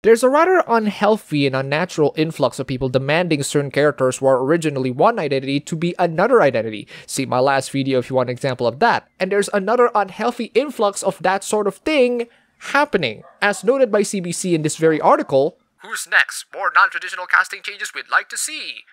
There's a rather unhealthy and unnatural influx of people demanding certain characters who are originally one identity to be another identity. See my last video if you want an example of that. And there's another unhealthy influx of that sort of thing happening. As noted by CBC in this very article, "Who's next? More non-traditional casting changes we'd like to see."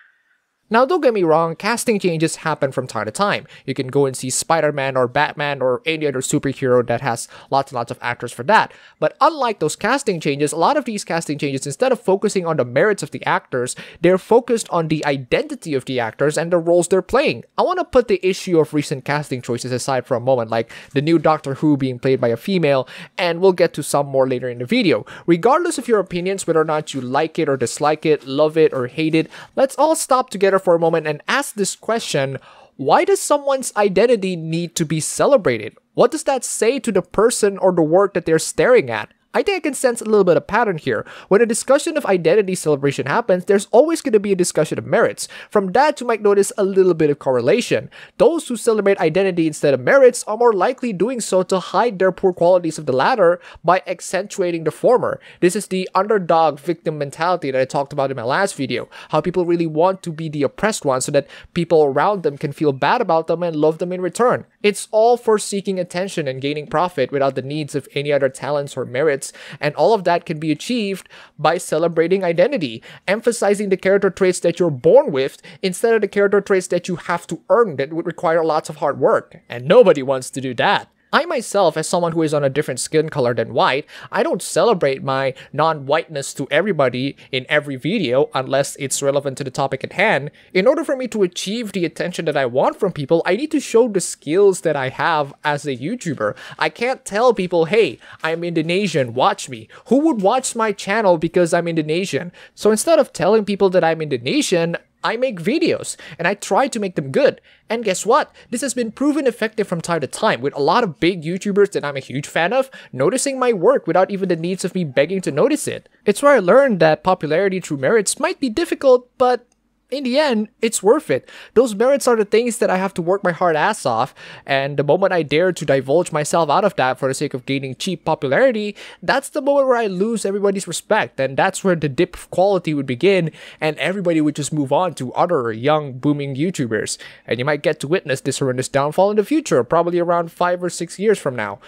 Now, don't get me wrong, casting changes happen from time to time. You can go and see Spider-Man or Batman or any other superhero that has lots and lots of actors for that. But unlike those casting changes, a lot of these casting changes, instead of focusing on the merits of the actors, they're focused on the identity of the actors and the roles they're playing. I want to put the issue of recent casting choices aside for a moment, like the new Doctor Who being played by a female, and we'll get to some more later in the video. Regardless of your opinions, whether or not you like it or dislike it, love it or hate it, let's all stop together for a moment and ask this question: why does someone's identity need to be celebrated? What does that say to the person or the work that they're staring at? I think I can sense a little bit of pattern here. When a discussion of identity celebration happens, there's always going to be a discussion of merits. From that, you might notice a little bit of correlation. Those who celebrate identity instead of merits are more likely doing so to hide their poor qualities of the latter by accentuating the former. This is the underdog victim mentality that I talked about in my last video. How people really want to be the oppressed one so that people around them can feel bad about them and love them in return. It's all for seeking attention and gaining profit without the needs of any other talents or merits. And all of that can be achieved by celebrating identity, emphasizing the character traits that you're born with instead of the character traits that you have to earn that would require lots of hard work. And nobody wants to do that. I myself, as someone who is on a different skin color than white, I don't celebrate my non-whiteness to everybody in every video unless it's relevant to the topic at hand. In order for me to achieve the attention that I want from people, I need to show the skills that I have as a YouTuber. I can't tell people, hey, I'm Indonesian, watch me. Who would watch my channel because I'm Indonesian? So instead of telling people that I'm Indonesian, I make videos, and I try to make them good. And guess what? This has been proven effective from time to time, with a lot of big YouTubers that I'm a huge fan of noticing my work without even the needs of me begging to notice it. It's where I learned that popularity through merits might be difficult, but in the end, it's worth it. Those merits are the things that I have to work my hard ass off, and the moment I dare to divulge myself out of that for the sake of gaining cheap popularity, that's the moment where I lose everybody's respect, and that's where the dip of quality would begin, and everybody would just move on to other young, booming YouTubers. And you might get to witness this horrendous downfall in the future, probably around 5 or 6 years from now.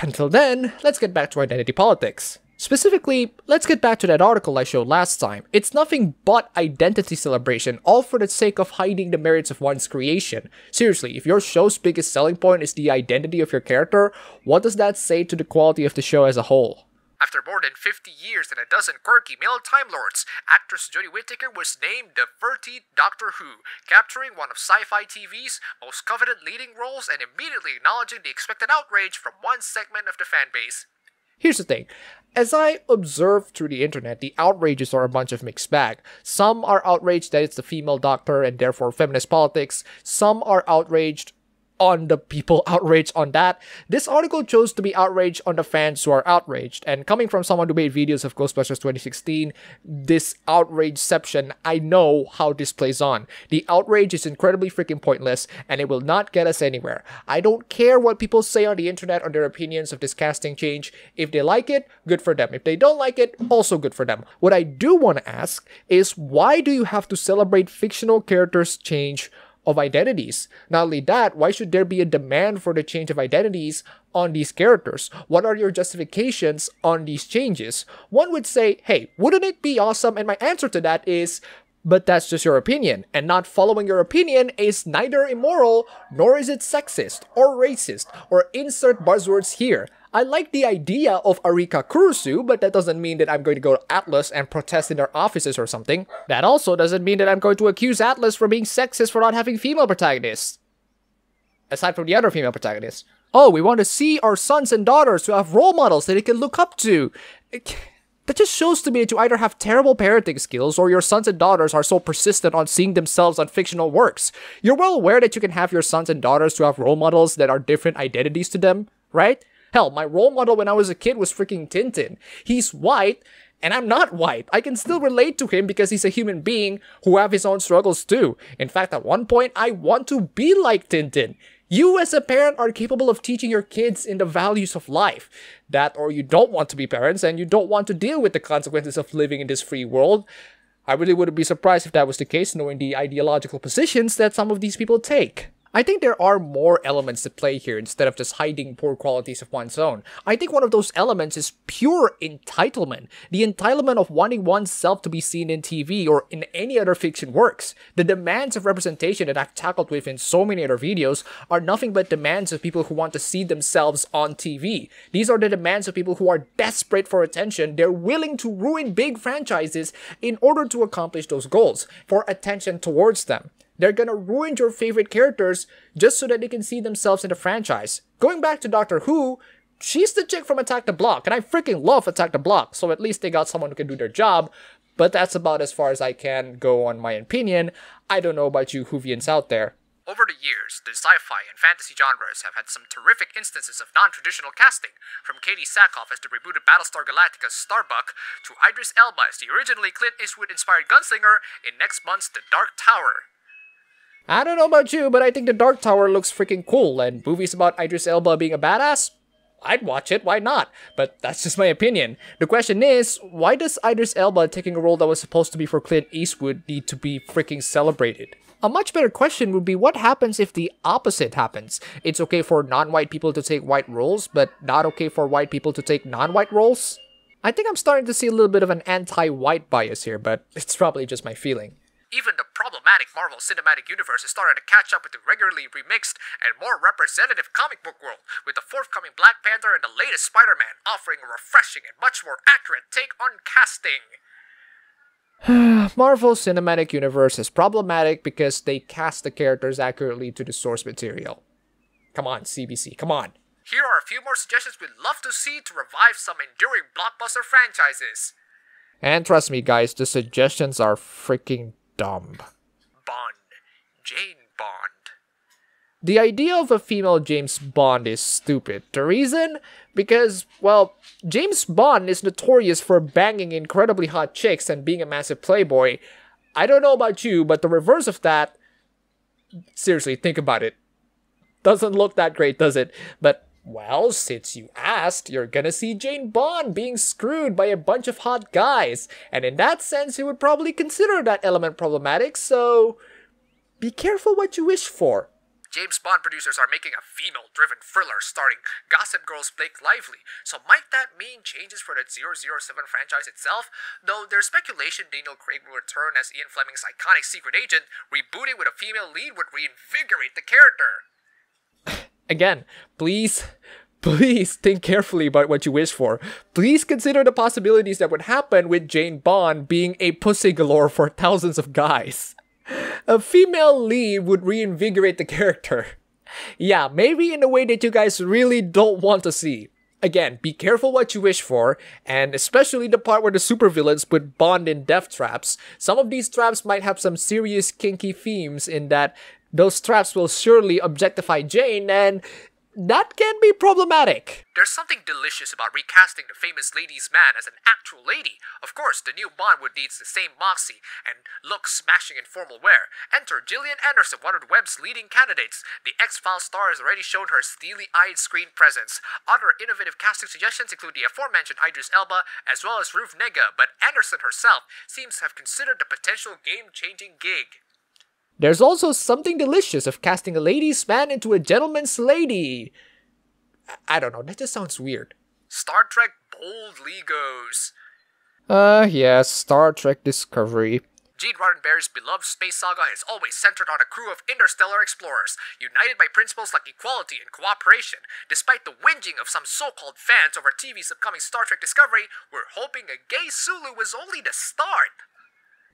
Until then, let's get back to identity politics. Specifically, let's get back to that article I showed last time. It's nothing but identity celebration, all for the sake of hiding the merits of one's creation. Seriously, if your show's biggest selling point is the identity of your character, what does that say to the quality of the show as a whole? After more than 50 years and a dozen quirky male Time Lords, actress Jodie Whittaker was named the 13th Doctor Who, capturing one of sci-fi TV's most coveted leading roles and immediately acknowledging the expected outrage from one segment of the fanbase. Here's the thing. As I observe through the internet, the outrages are a bunch of mixed bag. Some are outraged that it's the female doctor and therefore feminist politics. Some are outraged on the people outraged on that. This article chose to be outraged on the fans who are outraged. And coming from someone who made videos of Ghostbusters 2016, this outrageception, I know how this plays on. The outrage is incredibly freaking pointless, and it will not get us anywhere. I don't care what people say on the internet on their opinions of this casting change. If they like it, good for them. If they don't like it, also good for them. What I do want to ask is, why do you have to celebrate fictional characters' change of identities? Not only that, why should there be a demand for the change of identities on these characters? What are your justifications on these changes? One would say, hey, wouldn't it be awesome? And my answer to that is, but that's just your opinion, and not following your opinion is neither immoral, nor is it sexist, or racist, or insert buzzwords here. I like the idea of Arika Kurusu, but that doesn't mean that I'm going to go to Atlas and protest in their offices or something. That also doesn't mean that I'm going to accuse Atlas for being sexist for not having female protagonists. Aside from the other female protagonists. Oh, we want to see our sons and daughters who have role models that they can look up to. That just shows to me that you either have terrible parenting skills or your sons and daughters are so persistent on seeing themselves on fictional works. You're well aware that you can have your sons and daughters who have role models that are different identities to them, right? Hell, my role model when I was a kid was freaking Tintin. He's white, and I'm not white. I can still relate to him because he's a human being who have his own struggles too. In fact, at one point, I want to be like Tintin. You as a parent are capable of teaching your kids in the values of life. That or you don't want to be parents and you don't want to deal with the consequences of living in this free world. I really wouldn't be surprised if that was the case, knowing the ideological positions that some of these people take. I think there are more elements at play here instead of just hiding poor qualities of one's own. I think one of those elements is pure entitlement. The entitlement of wanting oneself to be seen in TV or in any other fiction works. The demands of representation that I've tackled with in so many other videos are nothing but demands of people who want to see themselves on TV. These are the demands of people who are desperate for attention. They're willing to ruin big franchises in order to accomplish those goals, for attention towards them. They're gonna ruin your favorite characters just so that they can see themselves in the franchise. Going back to Doctor Who, she's the chick from Attack the Block, and I freaking love Attack the Block, so at least they got someone who can do their job, but that's about as far as I can go on my opinion. I don't know about you Whovians out there. Over the years, the sci-fi and fantasy genres have had some terrific instances of non-traditional casting, from Katie Sackhoff as the rebooted Battlestar Galactica's Starbuck, to Idris Elba as the originally Clint Eastwood-inspired gunslinger in next month's The Dark Tower. I don't know about you, but I think The Dark Tower looks freaking cool, and movies about Idris Elba being a badass? I'd watch it, why not? But that's just my opinion. The question is, why does Idris Elba taking a role that was supposed to be for Clint Eastwood need to be freaking celebrated? A much better question would be what happens if the opposite happens? It's okay for non-white people to take white roles, but not okay for white people to take non-white roles? I think I'm starting to see a little bit of an anti-white bias here, but it's probably just my feeling. Even the problematic Marvel Cinematic Universe is starting to catch up with the regularly remixed and more representative comic book world, with the forthcoming Black Panther and the latest Spider-Man offering a refreshing and much more accurate take on casting. Marvel Cinematic Universe is problematic because they cast the characters accurately to the source material. Come on, CBC, come on. Here are a few more suggestions we'd love to see to revive some enduring blockbuster franchises. And trust me guys, the suggestions are freaking dumb. Bond. Jane Bond. The idea of a female James Bond is stupid. The reason? Because, well, James Bond is notorious for banging incredibly hot chicks and being a massive playboy. I don't know about you, but the reverse of that... Seriously, think about it. Doesn't look that great, does it? But, well, since you asked, you're gonna see Jane Bond being screwed by a bunch of hot guys. And in that sense, you would probably consider that element problematic, so... be careful what you wish for. James Bond producers are making a female-driven thriller starring Gossip Girl's Blake Lively, so might that mean changes for the 007 franchise itself? Though there's speculation Daniel Craig will return as Ian Fleming's iconic secret agent, rebooting with a female lead would reinvigorate the character. Again, please think carefully about what you wish for. Please consider the possibilities that would happen with Jane Bond being a pussy galore for thousands of guys. A female lead would reinvigorate the character. Yeah, maybe in a way that you guys really don't want to see. Again, be careful what you wish for, and especially the part where the supervillains put Bond in death traps. Some of these traps might have some serious kinky themes in that those traps will surely objectify Jane, and that can be problematic. There's something delicious about recasting the famous ladies' man as an actual lady. Of course, the new Bond would need the same moxie and look smashing in formal wear. Enter Gillian Anderson, one of the web's leading candidates. The X-Files star has already shown her steely-eyed screen presence. Other innovative casting suggestions include the aforementioned Idris Elba, as well as Ruth Negga, but Anderson herself seems to have considered the potential game-changing gig. There's also something delicious of casting a ladies' man into a gentleman's lady. I don't know, that just sounds weird. Star Trek boldly goes. Yes, Star Trek Discovery. Gene Roddenberry's beloved space saga is always centered on a crew of interstellar explorers, united by principles like equality and cooperation. Despite the whinging of some so-called fans over TV's upcoming Star Trek Discovery, we're hoping a gay Sulu is only the start.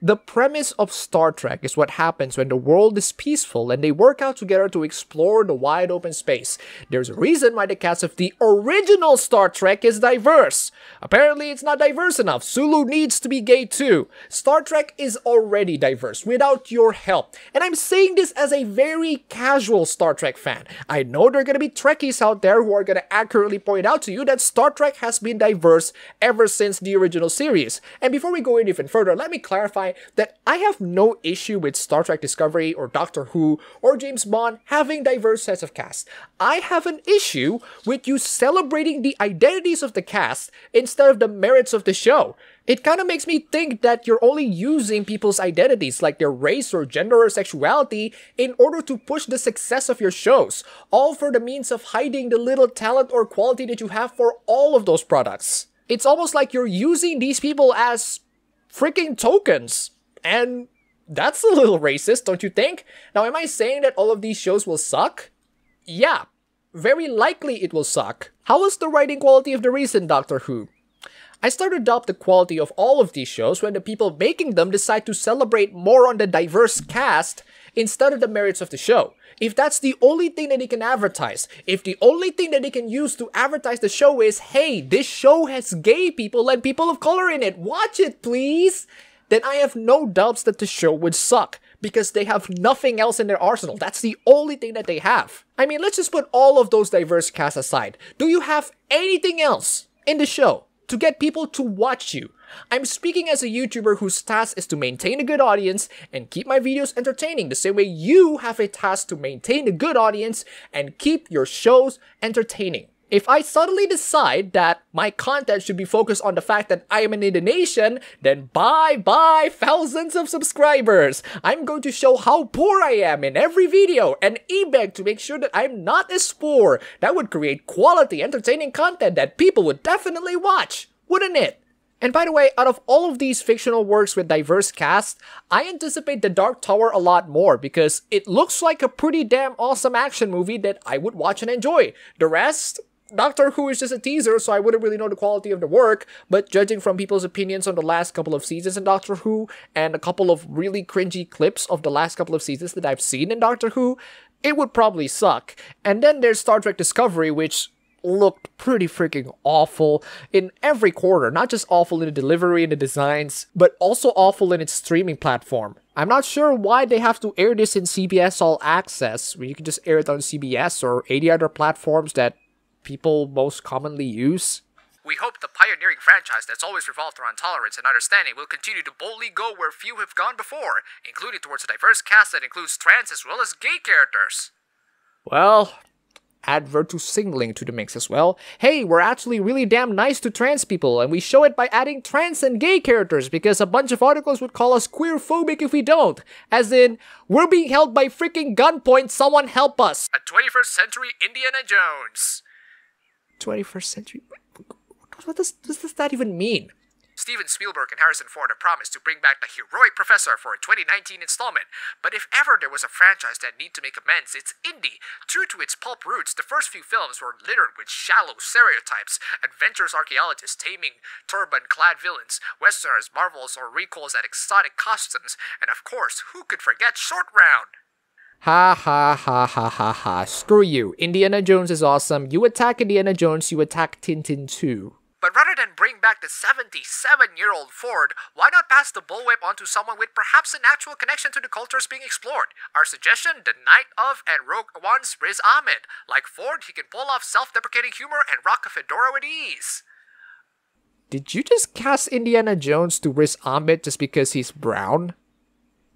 The premise of Star Trek is what happens when the world is peaceful and they work out together to explore the wide open space. There's a reason why the cast of the original Star Trek is diverse. Apparently it's not diverse enough. Sulu needs to be gay too. Star Trek is already diverse without your help. And I'm saying this as a very casual Star Trek fan. I know there are going to be Trekkies out there who are going to accurately point out to you that Star Trek has been diverse ever since the original series. And before we go even further, let me clarify, that I have no issue with Star Trek Discovery or Doctor Who or James Bond having diverse sets of cast. I have an issue with you celebrating the identities of the cast instead of the merits of the show. It kind of makes me think that you're only using people's identities, like their race or gender or sexuality, in order to push the success of your shows, all for the means of hiding the little talent or quality that you have for all of those products. It's almost like you're using these people as freaking tokens, and that's a little racist, don't you think? Now, am I saying that all of these shows will suck? Yeah, very likely it will suck. How was the writing quality of the recent Doctor Who? I started to adopt the quality of all of these shows when the people making them decide to celebrate more on the diverse cast instead of the merits of the show. If that's the only thing that they can advertise, if the only thing that they can use to advertise the show is, hey, this show has gay people and people of color in it, watch it please, then I have no doubts that the show would suck, because they have nothing else in their arsenal. That's the only thing that they have. I mean, let's just put all of those diverse casts aside. Do you have anything else in the show to get people to watch you? I'm speaking as a YouTuber whose task is to maintain a good audience and keep my videos entertaining, the same way you have a task to maintain a good audience and keep your shows entertaining. If I suddenly decide that my content should be focused on the fact that I am an Indonesian, then bye thousands of subscribers. I'm going to show how poor I am in every video and beg to make sure that I'm not as poor. That would create quality, entertaining content that people would definitely watch, wouldn't it? And by the way, out of all of these fictional works with diverse casts, I anticipate The Dark Tower a lot more because it looks like a pretty damn awesome action movie that I would watch and enjoy. The rest, Doctor Who is just a teaser, so I wouldn't really know the quality of the work, but judging from people's opinions on the last couple of seasons in Doctor Who, and a couple of really cringy clips of the last couple of seasons that I've seen in Doctor Who, it would probably suck. And then there's Star Trek Discovery, which looked pretty freaking awful in every corner, not just awful in the delivery and the designs, but also awful in its streaming platform. I'm not sure why they have to air this in CBS All Access, when you can just air it on CBS or 80 other platforms that people most commonly use. We hope the pioneering franchise that's always revolved around tolerance and understanding will continue to boldly go where few have gone before, including towards a diverse cast that includes trans as well as gay characters. Well, add virtue signaling to the mix as well. Hey, we're actually really damn nice to trans people, and we show it by adding trans and gay characters, because a bunch of articles would call us queer-phobic if we don't. As in, we're being held by freaking gunpoint, someone help us! A 21st century Indiana Jones. 21st century? What does that even mean? Steven Spielberg and Harrison Ford have promised to bring back the heroic professor for a 2019 installment, but if ever there was a franchise that need to make amends, it's Indy. True to its pulp roots, the first few films were littered with shallow stereotypes, adventurous archaeologists taming turban-clad villains, westerners, marvels, or recalls at exotic costumes, and of course, who could forget Short Round? Ha ha ha ha ha ha. Screw you. Indiana Jones is awesome. You attack Indiana Jones, you attack Tintin too. But rather than bring back the 77-year-old Ford, why not pass the bullwhip onto someone with perhaps an actual connection to the cultures being explored? Our suggestion, the Knight of and Rogue One's Riz Ahmed. Like Ford, he can pull off self-deprecating humor and rock a fedora with ease. Did you just cast Indiana Jones to Riz Ahmed just because he's brown?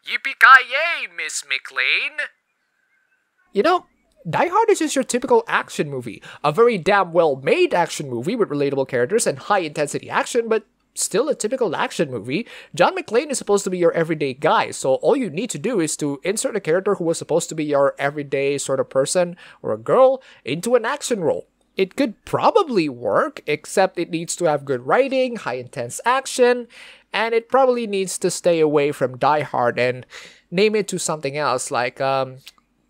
Yippee-ki-yay, Miss McLean! You know, Die Hard is just your typical action movie. A very damn well-made action movie with relatable characters and high-intensity action, but still a typical action movie. John McClane is supposed to be your everyday guy, so all you need to do is to insert a character who was supposed to be your everyday sort of person or a girl into an action role. It could probably work, except it needs to have good writing, high-intense action, and it probably needs to stay away from Die Hard and name it to something else, like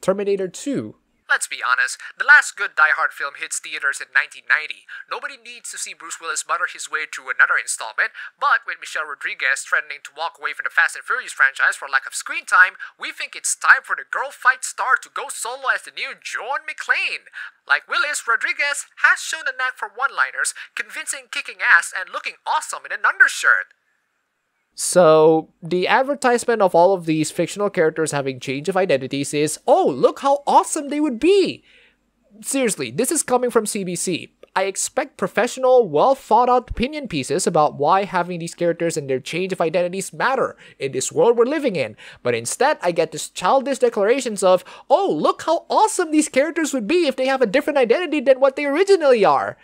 Terminator 2. Let's be honest, the last good Die Hard film hits theaters in 1990. Nobody needs to see Bruce Willis mutter his way through another installment, but with Michelle Rodriguez threatening to walk away from the Fast and Furious franchise for lack of screen time, we think it's time for the girl fight star to go solo as the new John McClane. Like Willis, Rodriguez has shown a knack for one-liners, convincing, kicking ass, and looking awesome in an undershirt. So, the advertisement of all of these fictional characters having change of identities is, oh, look how awesome they would be! Seriously, this is coming from CBC. I expect professional, well thought out opinion pieces about why having these characters and their change of identities matter in this world we're living in. But instead, I get this childish declarations of, oh, look how awesome these characters would be if they have a different identity than what they originally are.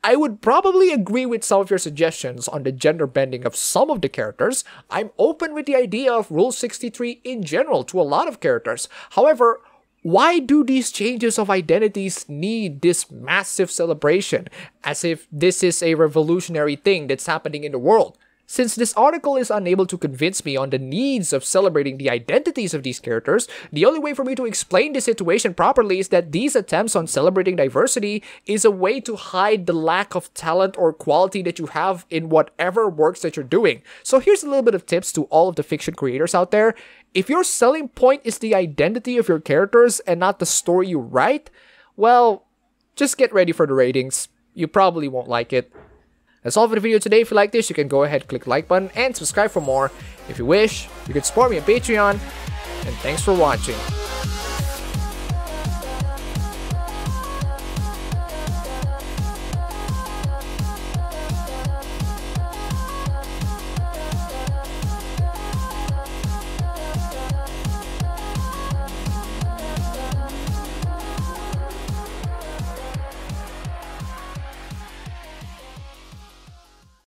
I would probably agree with some of your suggestions on the gender bending of some of the characters. I'm open with the idea of Rule 63 in general to a lot of characters. However, why do these changes of identities need this massive celebration, as if this is a revolutionary thing that's happening in the world? Since this article is unable to convince me on the needs of celebrating the identities of these characters, the only way for me to explain this situation properly is that these attempts on celebrating diversity is a way to hide the lack of talent or quality that you have in whatever works that you're doing. So here's a little bit of tips to all of the fiction creators out there. If your selling point is the identity of your characters and not the story you write, well, just get ready for the ratings. You probably won't like it. That's all for the video today. If you like this, you can go ahead, click the like button, and subscribe for more. If you wish, you can support me on Patreon. And thanks for watching.